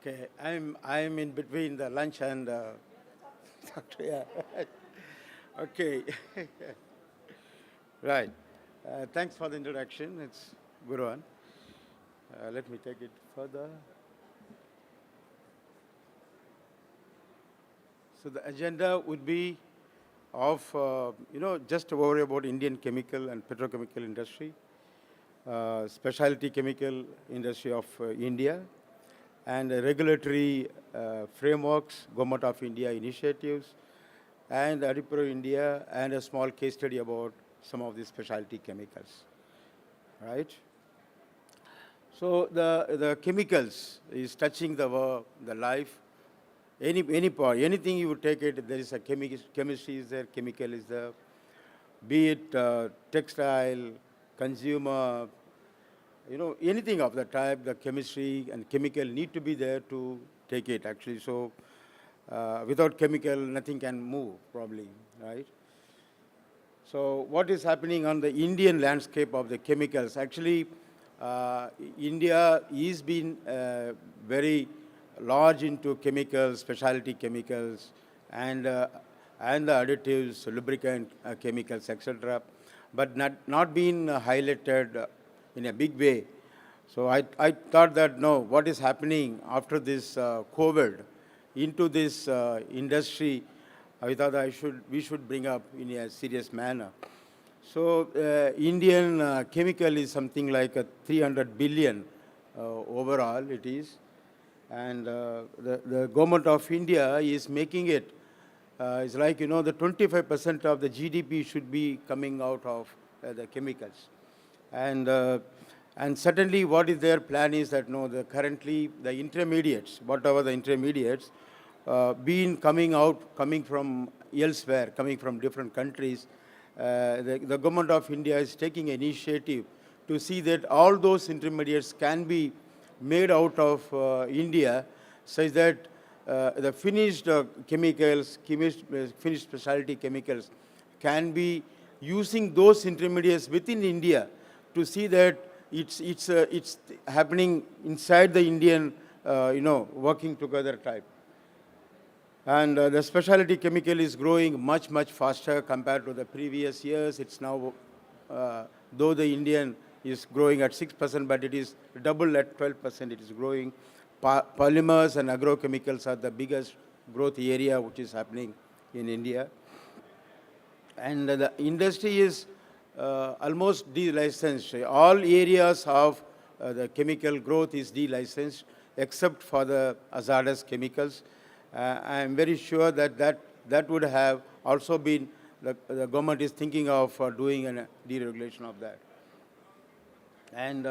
Okay, I'm in between the lunch and yeah. Okay, right. Thanks for the introduction. It's good one. Let me take it further. So the agenda would be of just worry about Indian chemical and petrochemical industry, specialty chemical industry of India, and regulatory frameworks, Government of India initiatives, and Adipro India, and a small case study about some of the specialty chemicals, right? So the chemicals is touching the life, any part, anything you take it, there is a chemistry is there, chemical is there, be it textile, consumer, anything of the type, the chemistry and chemical need to be there to take it actually. So without chemical, nothing can move probably, right? So what is happening on the Indian landscape of the chemicals? Actually, India is been very large into chemicals, specialty chemicals, and the additives, lubricant chemicals, etc., but not been highlighted in a big way. So I thought that, no, what is happening after this COVID into this industry, I thought we should bring up in a serious manner. So Indian chemical is something like 300 billion overall it is. And the government of India is making it, it's like, the 25% of the GDP should be coming out of the chemicals. And certainly what is their plan is that, no, currently the intermediates, whatever the intermediates, coming from elsewhere, coming from different countries, the government of India is taking initiative to see that all those intermediates can be made out of India, such that the finished chemicals, finished specialty chemicals, can be using those intermediates within India to see that it's happening inside the Indian, working together type. And the specialty chemical is growing much faster compared to the previous years. It's now, though the Indian is growing at 6%, but it is double at 12%. It is growing. Polymers and agrochemicals are the biggest growth area which is happening in India. And the industry is almost delicensed. All areas of the chemical growth is delicensed, except for the hazardous chemicals. I am very sure that would have also been, the government is thinking of doing a deregulation of that. And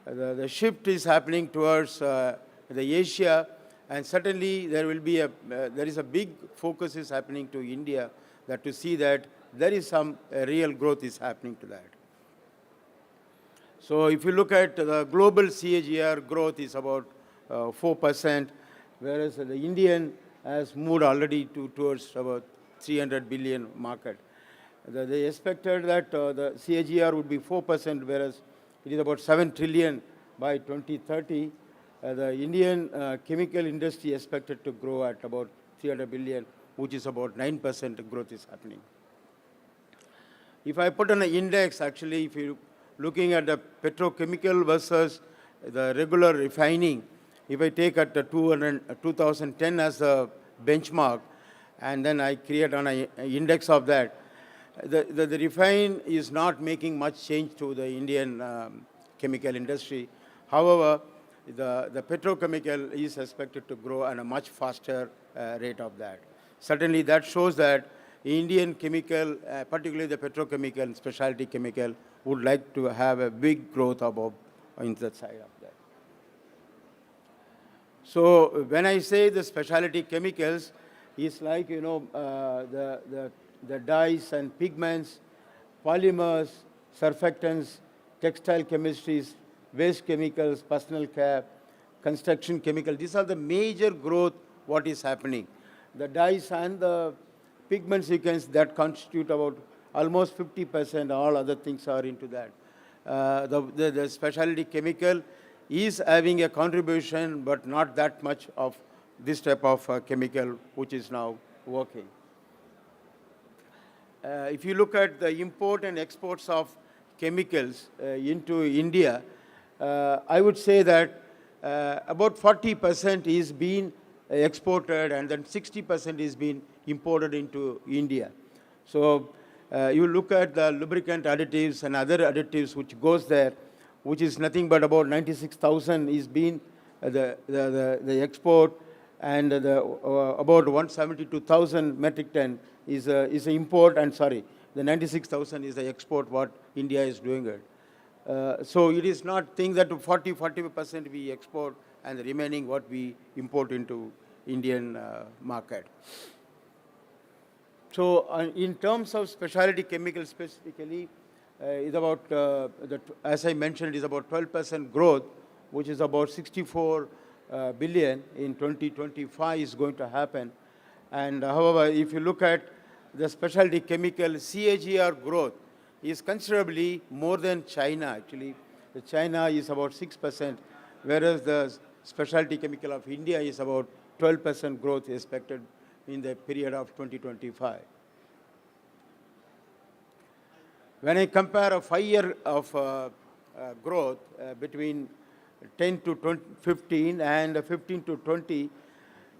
the shift is happening towards the Asia, and certainly there is a big focus is happening to India, that to see that there is some real growth is happening to that. So if you look at the global CAGR growth is about 4%, whereas the Indian has moved already towards about 300 billion market. They expected that the CAGR would be 4%, whereas it is about 7 trillion by 2030. The Indian chemical industry expected to grow at about 300 billion, which is about 9% growth is happening. If I put on an index, actually, if you're looking at the petrochemical versus the regular refining, if I take at the 2010 as a benchmark, and then I create on an index of that, the refine is not making much change to the Indian chemical industry. However, the petrochemical is expected to grow at a much faster rate of that. Certainly that shows that Indian chemical, particularly the petrochemical and specialty chemical, would like to have a big growth above on that side of that. So when I say the specialty chemicals, it's like, the dyes and pigments, polymers, surfactants, textile chemistries, waste chemicals, personal care, construction chemicals. These are the major growth what is happening. The dyes and the pigments, that constitute about almost 50%. All other things are into that. The specialty chemical is having a contribution, but not that much of this type of chemical which is now working. If you look at the import and exports of chemicals into India, I would say that about 40% is being exported and then 60% is being imported into India. So you look at the lubricant additives and other additives which goes there, which is nothing but about 96,000 is being the export, and about 172,000 metric ton is the import, and sorry, the 96,000 is the export what India is doing it. So it is not thing that 40% we export and the remaining what we import into Indian market. So in terms of specialty chemicals specifically, is about, as I mentioned, is about 12% growth, which is about 64 billion in 2025 is going to happen. And however, if you look at the specialty chemical CAGR growth is considerably more than China actually. China is about 6%, whereas the specialty chemical of India is about 12% growth expected in the period of 2025. When I compare a 5-year of growth between 10 to 15 and 15 to 20,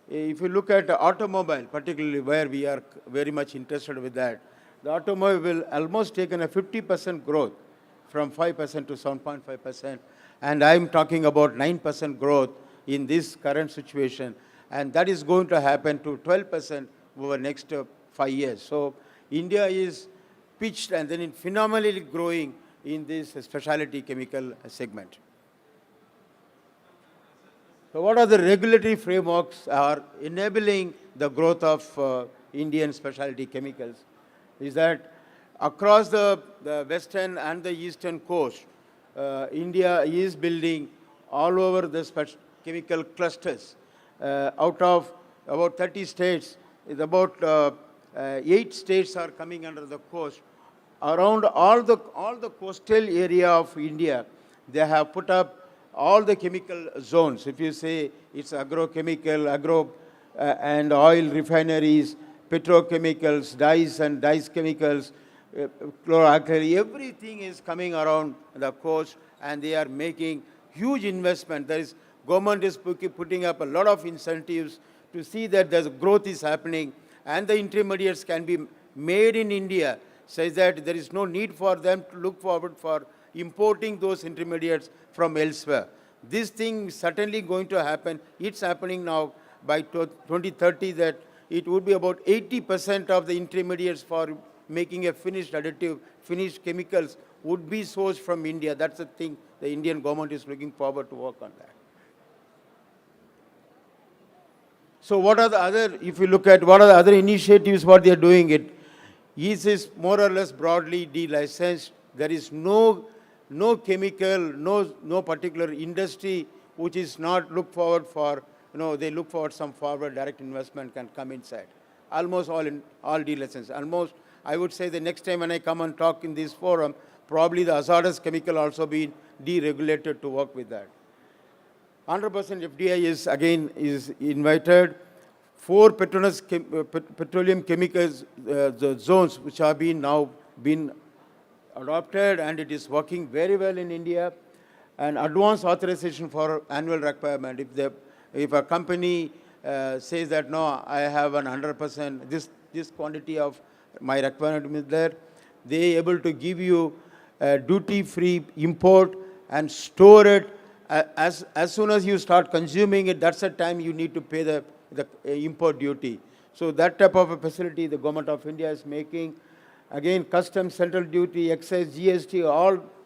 if you look at the automobile, particularly where we are very much interested with that, the automobile will almost taken a 50% growth from 5% to 7.5%. And I'm talking about 9% growth in this current situation. And that is going to happen to 12% over the next 5 years. So India is pitched and then phenomenally growing in this specialty chemical segment. So what are the regulatory frameworks are enabling the growth of Indian specialty chemicals? Is that across the western and the eastern coast, India is building all over the chemical clusters. Out of about 30 states, is about 8 states are coming under the coast. Around all the coastal area of India, they have put up all the chemical zones. If you say it's agrochemical, and oil refineries, petrochemicals, dyes and dyes chemicals, chloralkali, everything is coming around the coast, and they are making huge investment. There is government is putting up a lot of incentives to see that the growth is happening, and the intermediates can be made in India, says that there is no need for them to look forward for importing those intermediates from elsewhere. This thing is certainly going to happen. It's happening now. By 2030, that it would be about 80% of the intermediates for making a finished additive, finished chemicals would be sourced from India. That's the thing the Indian government is looking forward to work on that. So what are the other, if you look at what are the other initiatives, what they are doing, it is more or less broadly de-licensed. There is no chemical, no particular industry which is not look forward for, they look forward some forward direct investment can come inside. Almost all de-licensed. Almost, I would say the next time when I come and talk in this forum, probably the hazardous chemical also be deregulated to work with that. 100% FDI is invited. 4 petroleum chemicals the zones which have now been adopted, and it is working very well in India. And advance authorization for annual requirement. If a company says that no, I have 100% this quantity of my requirement is there, they are able to give you duty-free import and store it. As soon as you start consuming it, that's the time you need to pay the import duty. So that type of a facility the government of India is making. Again, customs, central duty, excise, GST,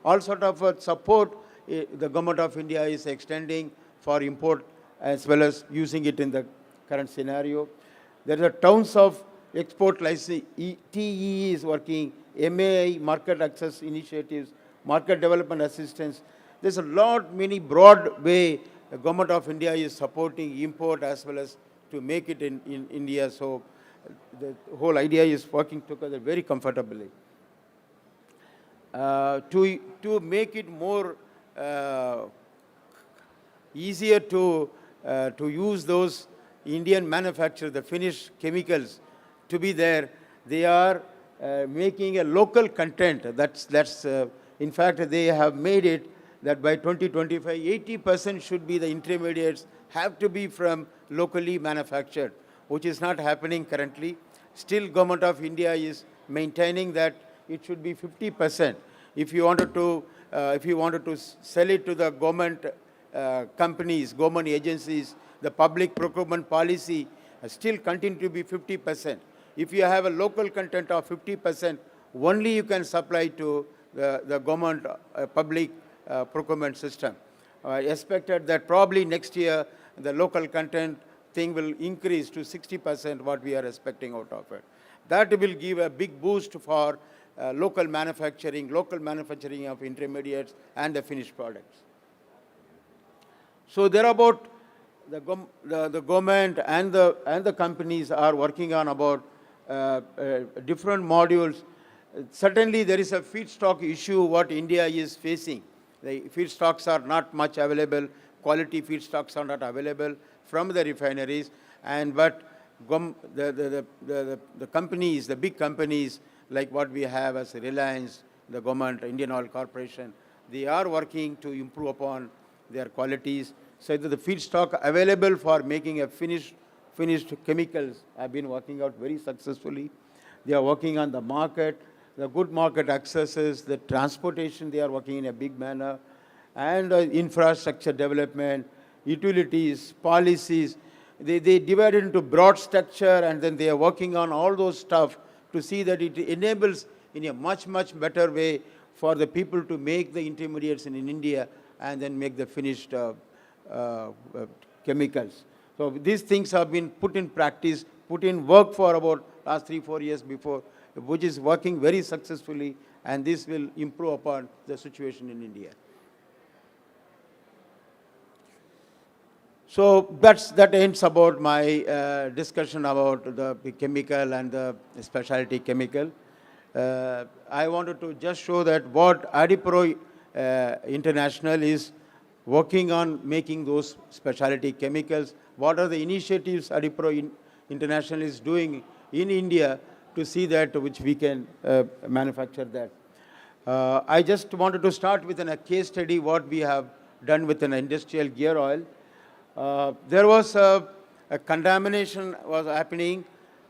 all sort of support the government of India is extending for import as well as using it in the current scenario. There are tons of export license, TEE is working, MAI, market access initiatives, market development assistance. There's a many broad way the government of India is supporting import as well as to make it in India. So the whole idea is working together very comfortably. To make it more easier to use those Indian manufacturers, the finished chemicals to be there. They are making a local content. In fact, they have made it that by 2025, 80% should be the intermediates have to be from locally manufactured, which is not happening currently. Still, Government of India is maintaining that it should be 50%. If you wanted to sell it to the government companies, government agencies, the public procurement policy still continue to be 50%. If you have a local content of 50%, only you can supply to the government public procurement system. I expected that probably next year the local content thing will increase to 60%, what we are expecting out of it. That will give a big boost for local manufacturing of intermediates and the finished products. So thereabout, the government and the companies are working on about different modules. Certainly, there is a feedstock issue what India is facing. The feedstocks are not much available. Quality feedstocks are not available from the refineries. But the companies, the big companies like what we have as Reliance, the government, Indian Oil Corporation, they are working to improve upon their qualities. So that the feedstock available for making a finished chemicals have been working out very successfully. They are working on the market, the good market accesses, the transportation, they are working in a big manner, and infrastructure development, utilities, policies. They divide it into broad structure, and then they are working on all those stuff to see that it enables in a much, much better way for the people to make the intermediates in India and then make the finished chemicals. So these things have been put in practice, put in work for about last 3-4 years before, which is working very successfully, and this will improve upon the situation in India. So that ends about my discussion about the chemical and the specialty chemical. I wanted to just show that what Adipro International is working on making those specialty chemicals. What are the initiatives Adipro International is doing in India to see that which we can manufacture that. I just wanted to start with a case study what we have done with an industrial gear oil. There was a contamination was happening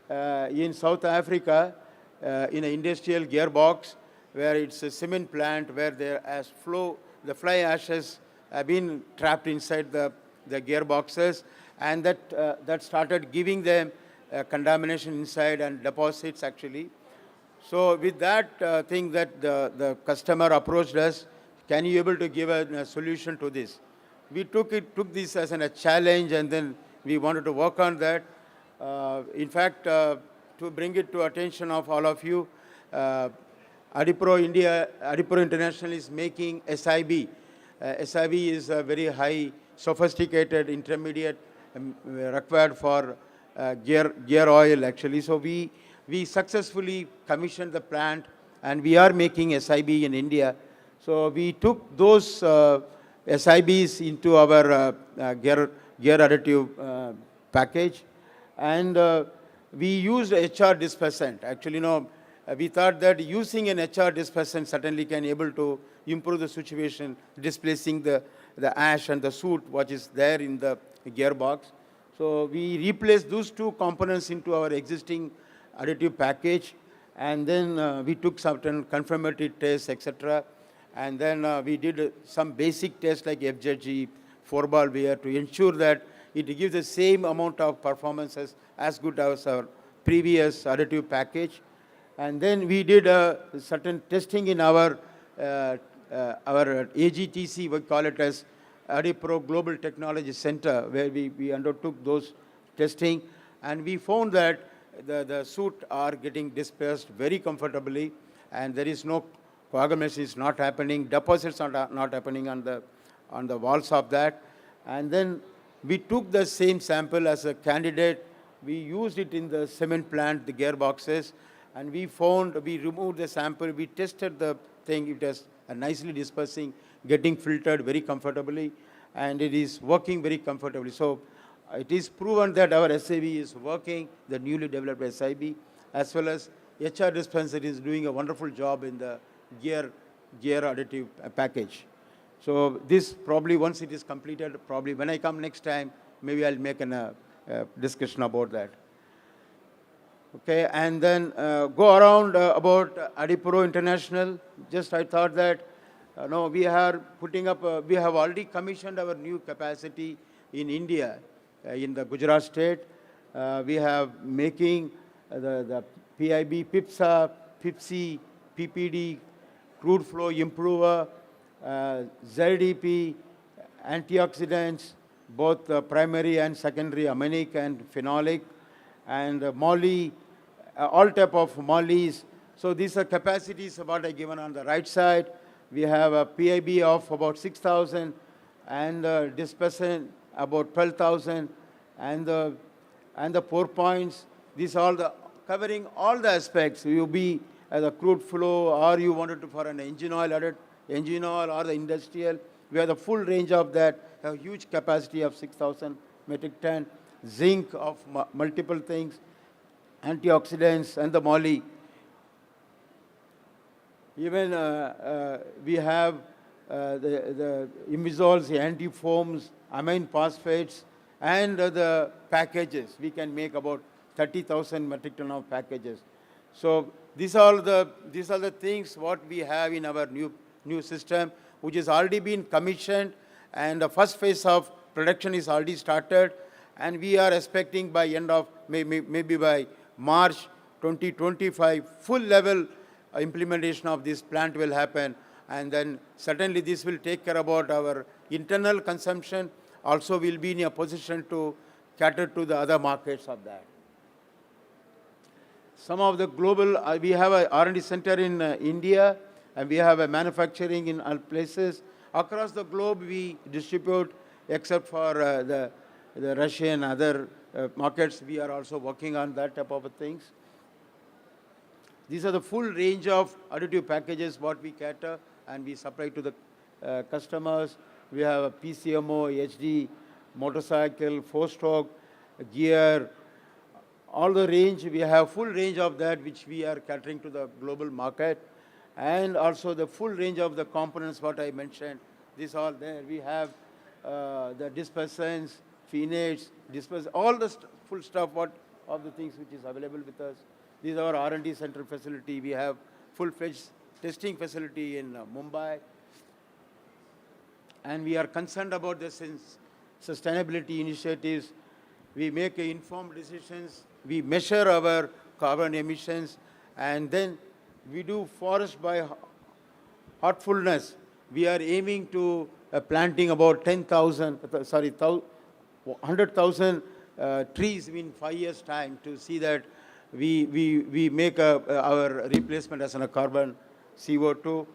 in South Africa in an industrial gearbox where it's a cement plant where the fly ashes have been trapped inside the gearboxes, and that started giving them contamination inside and deposits actually. So with that thing that the customer approached us, can you able to give a solution to this? We took this as a challenge, and then we wanted to work on that. In fact, to bring it to attention of all of you, Adipro International is making SIB. SIB is a very high, sophisticated intermediate required for gear oil actually. So we successfully commissioned the plant, and we are making SIB in India. So we took those SIBs into our gear additive package, and we used HR dispersant. Actually, we thought that using an HR dispersant certainly can able to improve the situation, displacing the ash and the soot what is there in the gearbox. So we replaced those two components into our existing additive package, and then we took certain confirmatory tests, etc. And then we did some basic tests like FZG, 4-ball wear to ensure that it gives the same amount of performances as good as our previous additive package. And then we did certain testing in our AGTC, we call it as Adipro Global Technology Center, where we undertook those testing, and we found that the soot are getting dispersed very comfortably, and there is no coagulation is not happening, deposits are not happening on the walls of that. And then we took the same sample as a candidate, we used it in the cement plant, the gearboxes, and we removed the sample, we tested the thing, it was nicely dispersing, getting filtered very comfortably. and it is working very comfortably. So it is proven that our SIB is working, the newly developed SIB, as well as HR dispenser is doing a wonderful job in the gear additive package. So this probably once it is completed, probably when I come next time, maybe I'll make a discussion about that. Okay, and then go around about Adipro International. Just I thought that, no, we are putting up, we have already commissioned our new capacity in India, in the Gujarat state. We have making the PIB, PIPSA, PIPSI, PPD, crude flow improver, ZDP, antioxidants, both primary and secondary aminic and phenolic, and moly, all type of mollies. So these are capacities what I given on the right side. We have a PIB of about 6,000 and dispersant about 12,000 and the 4 points. These are all the covering all the aspects. You be as a crude flow, or you wanted to for an engine oil or the industrial. We have the full range of that. Have huge capacity of 6,000 metric ton. Zinc of multiple things, antioxidants and the moly. Even we have the imisols, the antifoams, amine phosphates, and the packages. We can make about 30,000 metric ton of packages. So these are the things what we have in our new system, which has already been commissioned, and the first phase of production is already started, and we are expecting by end of maybe by March 2025, full level implementation of this plant will happen, and then certainly this will take care about our internal consumption. Also, we'll be in a position to cater to the other markets of that. Some of the global, we have a R&D center in India, and we have a manufacturing in other places. Across the globe, we distribute, except for the Russia and other markets. We are also working on that type of things. These are the full range of additive packages what we cater and we supply to the customers. We have a PCMO, HD, motorcycle, 4-stroke, gear, all the range. We have full range of that which we are catering to the global market, and also the full range of the components what I mentioned. These are there. We have the dispersants, phenates, all the full stuff what of the things which is available with us. These are our R&D center facility. We have full-fledged testing facility in Mumbai. And we are concerned about the sustainability initiatives. We make informed decisions. We measure our carbon emissions. And then we do forest by heartfulness. We are aiming to planting about 100,000 trees in 5 years' time to see that we make our replacement as a carbon CO2.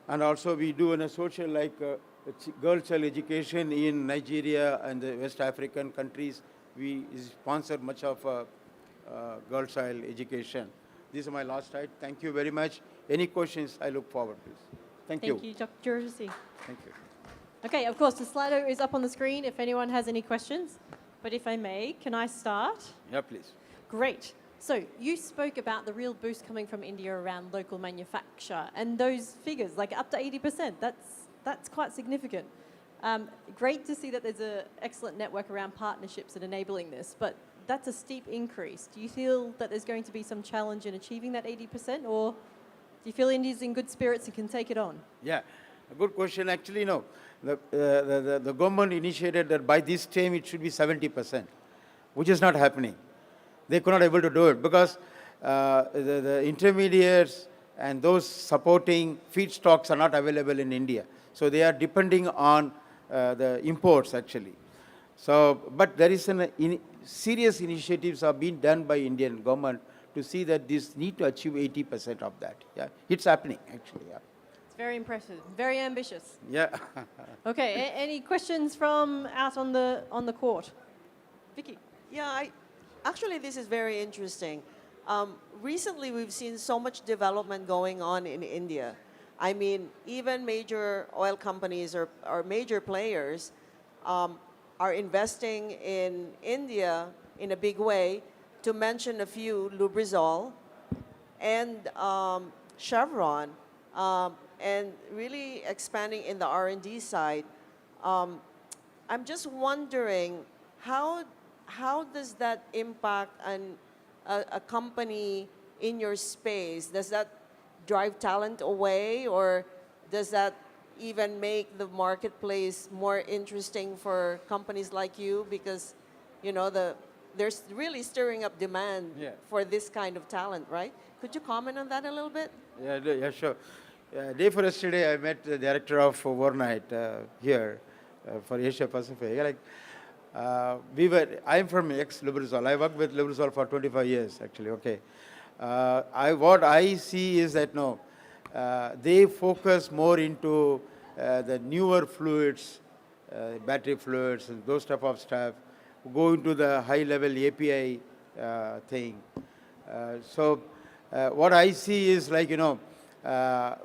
And also we do in a social like girl child education in Nigeria and the West African countries. We sponsor much of girl child education. This is my last slide. Thank you very much. Any questions? I look forward, please. Thank you. Thank you, Dr. Duraisamy. Thank you. Okay, of course, the Slido is up on the screen if anyone has any questions. But if I may, can I start? Yeah, please. Great. So you spoke about the real boost coming from India around local manufacture, and those figures, like up to 80%, that's quite significant. Great to see that there's an excellent network around partnerships and enabling this, but that's a steep increase. Do you feel that there's going to be some challenge in achieving that 80%, or do you feel India's in good spirits and can take it on? Yeah, a good question. Actually, no. The government initiated that by this time it should be 70%, which is not happening. They could not able to do it because the intermediates and those supporting feedstocks are not available in India. So they are depending on the imports actually. So, but there is serious initiatives are being done by Indian government to see that this need to achieve 80% of that. Yeah, it's happening actually. Yeah. It's very impressive, very ambitious. Yeah. Okay, any questions from out on the court? Vicky. Yeah, actually this is very interesting. Recently we've seen so much development going on in India. I mean, even major oil companies or major players are investing in India in a big way. To mention a few, Lubrizol and Chevron, and really expanding in the R&D side. I'm just wondering how does that impact a company in your space? Does that drive talent away, or does that even make the marketplace more interesting for companies like you? Because, you know, there's really stirring up demand for this kind of talent, right? Could you comment on that a little bit? Yeah, sure. Day for yesterday, I met the director of overnight here for Asia Pacific. I'm from ex-Lubrizol. I worked with Lubrizol for 25 years, actually, okay. What I see is that, no, they focus more into the newer fluids, battery fluids, and those type of stuff, go into the high-level API thing. What I see is like, you know,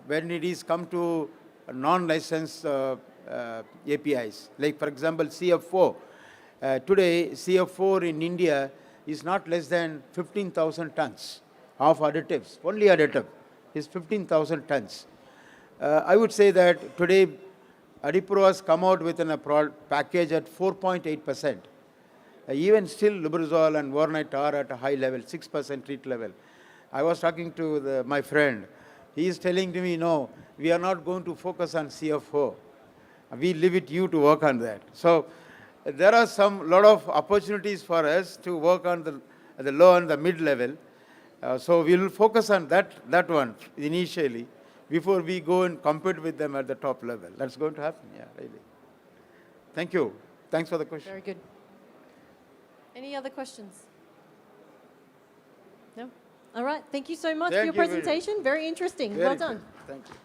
when it is come to non-licensed APIs, like for example CF4. Today CF4 in India is not less than 15,000 tons of additives. Only additive is 15,000 tons. I would say that today Adipro has come out with a package at 4.8%. Even still Lubrizol and Warnite are at a high level, 6% treat level. I was talking to my friend. He is telling to me, no, we are not going to focus on CF4. We leave it you to work on that. So there are lot of opportunities for us to work on the low and the mid level. So we will focus on that one initially before we go and compete with them at the top level. That's going to happen, yeah, really. Thank you. Thanks for the question. Very good. Any other questions? No? All right. Thank you so much for your Thank you very much. presentation. Very interesting. Very Well good. done. Thank you.